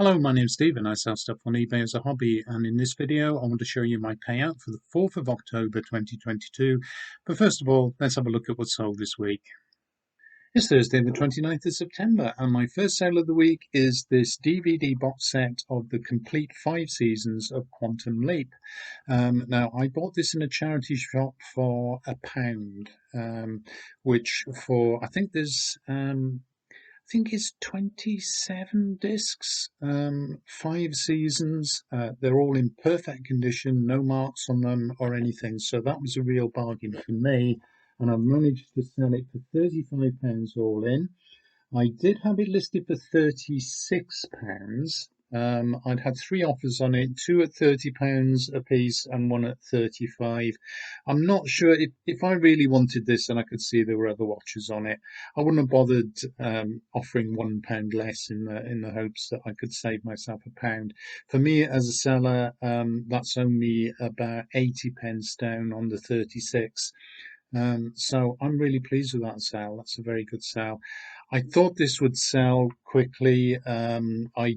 Hello, my name's Steve and I sell stuff on eBay as a hobby, and in this video I want to show you my payout for the 4th of October 2022. But first of all, let's have a look at what's sold this week. It's Thursday the 29th of September and my first sale of the week is this DVD box set of the complete 5 seasons of Quantum Leap. Now I bought this in a charity shop for £1, which for I think it's 27 discs, 5 seasons. They're all in perfect condition, no marks on them or anything. So that was a real bargain for me. And I've managed to sell it for £35 all in. I did have it listed for £36. I'd had 3 offers on it, 2 at £30 a piece and 1 at 35. I'm not sure if I really wanted this and I could see there were other watches on it, I wouldn't have bothered offering £1 less in the hopes that I could save myself £1. For me as a seller, that's only about 80 pence down on the 36. So I'm really pleased with that sale. That's a very good sale. I thought this would sell quickly. I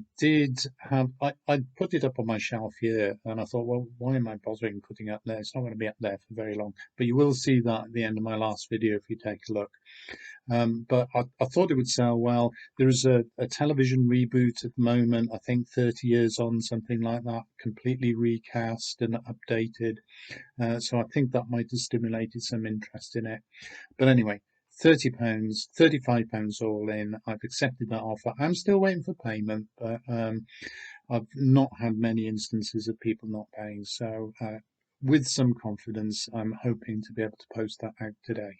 put it up on my shelf here and I thought, well, why am I bothering putting it up there? It's not going to be up there for very long. But you will see that at the end of my last video if you take a look. But I thought it would sell well. There is a television reboot at the moment, I think 30 years on, something like that, completely recast and updated. So I think that might have stimulated some interest in it. But anyway, £30, £35 all in. I've accepted that offer. I'm still waiting for payment, but I've not had many instances of people not paying. So with some confidence, I'm hoping to be able to post that out today.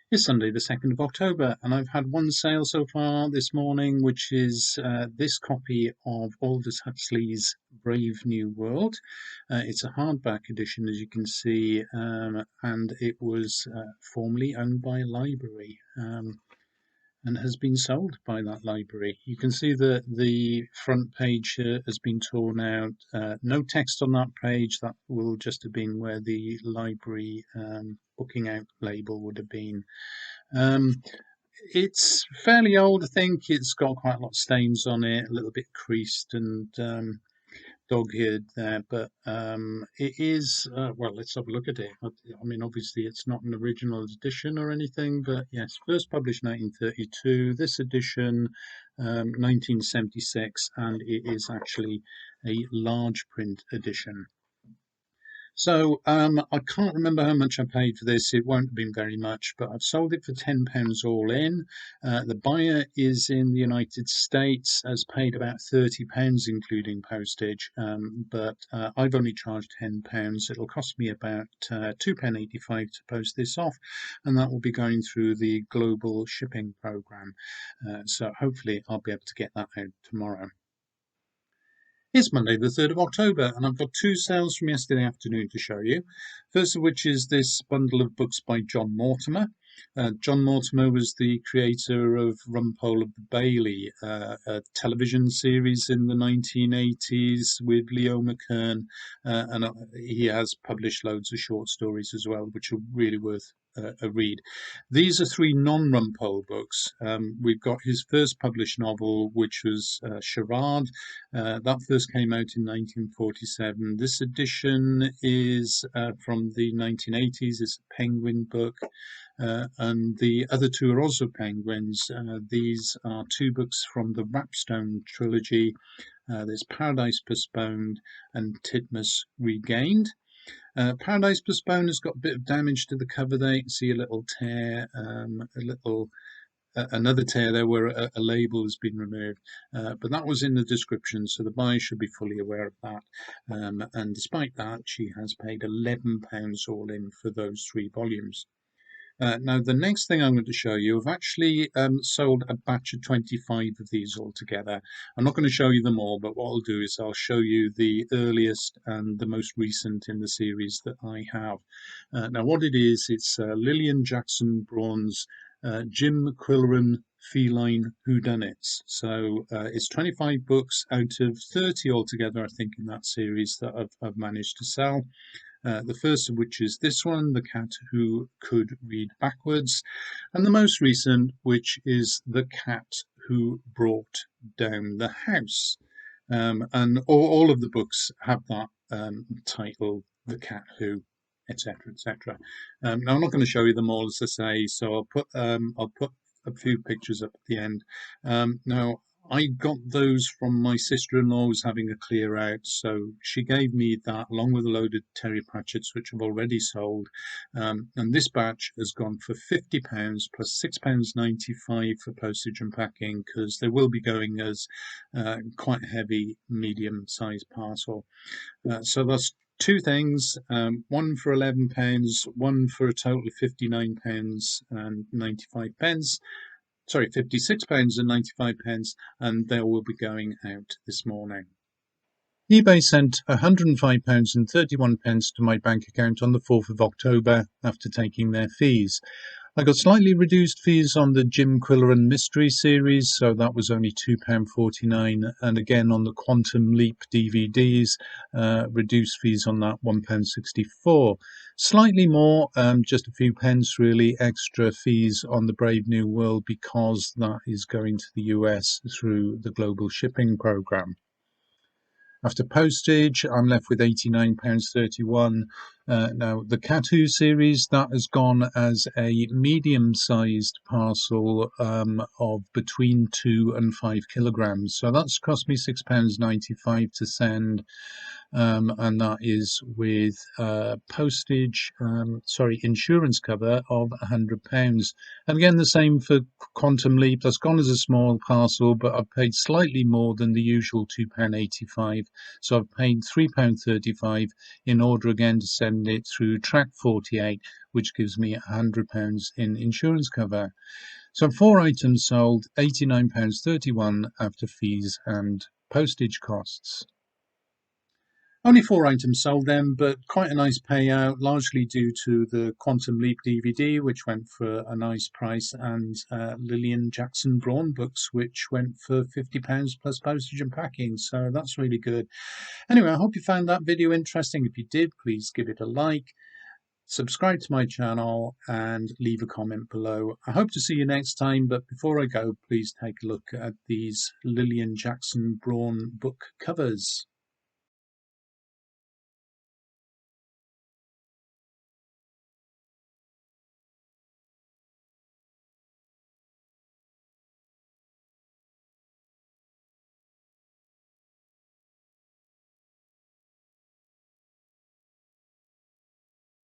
It's Sunday the 2nd of October and I've had one sale so far this morning, which is this copy of Aldous Huxley's Brave New World. It's a hardback edition, as you can see, and it was formerly owned by a library and has been sold by that library. You can see that the front page has been torn out. No text on that page. That will just have been where the library booking out label would have been. It's fairly old. I think it's got quite a lot of stains on it, a little bit creased and dog-eared there, but it is well, let's have a look at it. I mean, obviously it's not an original edition or anything, but yes, first published 1932, this edition 1976, and it is actually a large print edition. So I can't remember how much I paid for this. It won't have been very much, but I've sold it for £10 all in. The buyer is in the United States, has paid about £30 including postage, but I've only charged £10. It'll cost me about £2.85 to post this off, and that will be going through the global shipping program. So hopefully I'll be able to get that out tomorrow. It's Monday the 3rd of October and I've got 2 sales from yesterday afternoon to show you. First of which is this bundle of books by John Mortimer. John Mortimer was the creator of Rumpole of the Bailey, a television series in the 1980s with Leo McKern, and he has published loads of short stories as well, which are really worth a read. These are 3 non-Rumpole books. We've got his first published novel, which was Charade. That first came out in 1947. This edition is from the 1980s. It's a Penguin book. And the other 2 are also Penguins. These are 2 books from the Rapstone trilogy. There's Paradise Postponed and Titmus Regained. Paradise Postponed has got a bit of damage to the cover there. You can see a little tear, another tear there where a label has been removed, but that was in the description, so the buyer should be fully aware of that. And despite that, she has paid £11 all in for those 3 volumes. Now, the next thing I'm going to show you, I've actually sold a batch of 25 of these altogether. I'm not going to show you them all, but what I'll do is I'll show you the earliest and the most recent in the series that I have. Now, what it is, it's Lillian Jackson Braun's Jim Quillen Feline Whodunits. So it's 25 books out of 30 altogether, I think, in that series that I've managed to sell. The first of which is this one, The Cat Who Could Read Backwards, and the most recent, which is The Cat Who Brought Down the House. And all of the books have that title, The Cat Who, etc., etc. Now I'm not going to show you them all, as I say, so I'll put a few pictures up at the end. Now I got those from my sister-in-law who was having a clear out, so she gave me that along with a load of Terry Pratchett's, which I've already sold. And this batch has gone for £50 plus £6.95 for postage and packing, because they will be going as quite heavy, medium-sized parcel. So that's two things, one for £11, one for a total of £59 and 95 pence. Sorry, £56 and 95 pence, and they will be going out this morning. eBay sent £105 and 31 pence to my bank account on the 4th of October after taking their fees. I got slightly reduced fees on the Jim Quillen Mystery series, so that was only £2.49, and again on the Quantum Leap DVDs, reduced fees on that £1.64. Slightly more, just a few pence really, extra fees on the Brave New World because that is going to the US through the Global Shipping Programme. After postage, I'm left with £89.31. Now, the Catu series, that has gone as a medium-sized parcel of between 2 and 5 kilograms. So that's cost me £6.95 to send. And that is with insurance cover of £100. And again, the same for Quantum Leap. That's gone as a small parcel, but I've paid slightly more than the usual £2.85. So I've paid £3.35 in order again to send it through Track 48, which gives me £100 in insurance cover. So 4 items sold, £89.31 after fees and postage costs. Only 4 items sold then, but quite a nice payout, largely due to the Quantum Leap DVD, which went for a nice price, and Lillian Jackson Braun books, which went for £50 plus postage and packing. So that's really good. Anyway, I hope you found that video interesting. If you did, please give it a like, subscribe to my channel, and leave a comment below. I hope to see you next time, but before I go, please take a look at these Lillian Jackson Braun book covers.